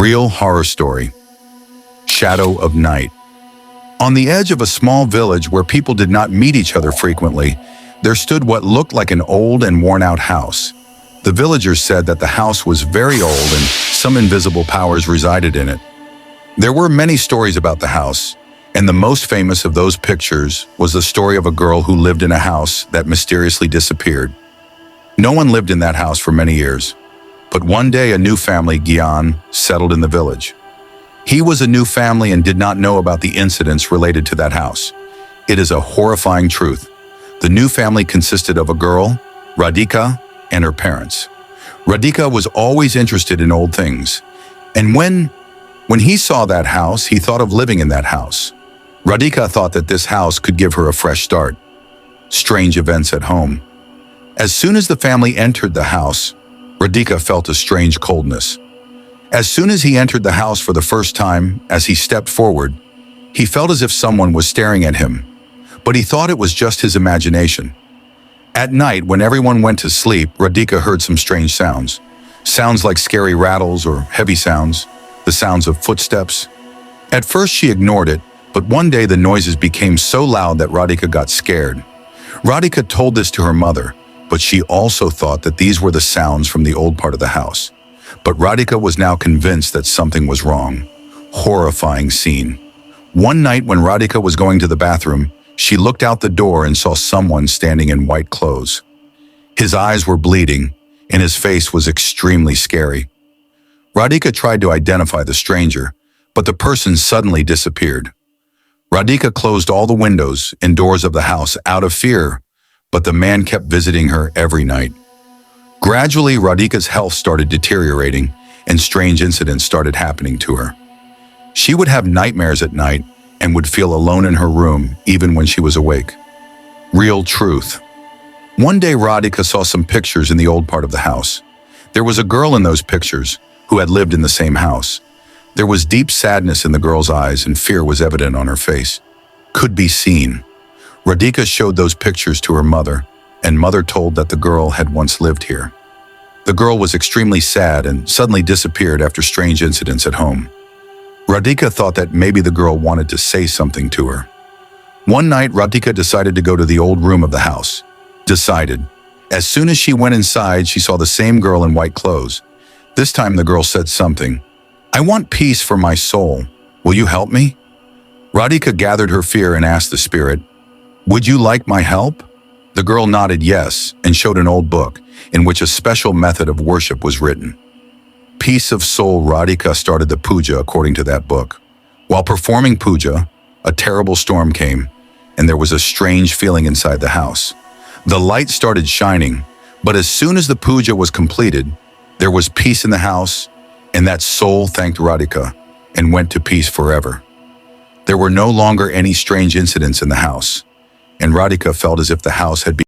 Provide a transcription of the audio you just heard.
Real horror story. Shadow of night. On the edge of a small village where people did not meet each other frequently, there stood what looked like an old and worn-out house. The villagers said that the house was very old and some invisible powers resided in it. There were many stories about the house, and the most famous of those pictures was the story of a girl who lived in a house that mysteriously disappeared. No one lived in that house for many years, but one day a new family, Gyan, settled in the village. He was a new family and did not know about the incidents related to that house. It is a horrifying truth. The new family consisted of a girl, Radhika, and her parents. Radhika was always interested in old things, and when he saw that house, he thought of living in that house. Radhika thought that this house could give her a fresh start. Strange events at home. As soon as the family entered the house, Radhika felt a strange coldness. As soon as he entered the house for the first time, as he stepped forward, he felt as if someone was staring at him, but he thought it was just his imagination. At night, when everyone went to sleep, Radhika heard some strange sounds. Sounds like scary rattles or heavy sounds, the sounds of footsteps. At first she ignored it, but one day the noises became so loud that Radhika got scared. Radhika told this to her mother, but she also thought that these were the sounds from the old part of the house. But Radhika was now convinced that something was wrong. Horrifying scene. One night when Radhika was going to the bathroom, she looked out the door and saw someone standing in white clothes. His eyes were bleeding, and his face was extremely scary. Radhika tried to identify the stranger, but the person suddenly disappeared. Radhika closed all the windows and doors of the house out of fear, but the man kept visiting her every night. Gradually, Radhika's health started deteriorating, and strange incidents started happening to her. She would have nightmares at night and would feel alone in her room even when she was awake. Real truth. One day, Radhika saw some pictures in the old part of the house. There was a girl in those pictures who had lived in the same house. There was deep sadness in the girl's eyes and fear was evident on her face. Could be seen. Radhika showed those pictures to her mother, and mother told that the girl had once lived here. The girl was extremely sad and suddenly disappeared after strange incidents at home. Radhika thought that maybe the girl wanted to say something to her. One night, Radhika decided to go to the old room of the house. As soon as she went inside, she saw the same girl in white clothes. This time the girl said something. "I want peace for my soul. Will you help me?" Radhika gathered her fear and asked the spirit, "Would you like my help?" The girl nodded yes and showed an old book in which a special method of worship was written. Peace of soul. Radhika started the puja according to that book. While performing puja, a terrible storm came, and there was a strange feeling inside the house. The light started shining, but as soon as the puja was completed, there was peace in the house, and that soul thanked Radhika and went to peace forever. There were no longer any strange incidents in the house, and Radhika felt as if the house had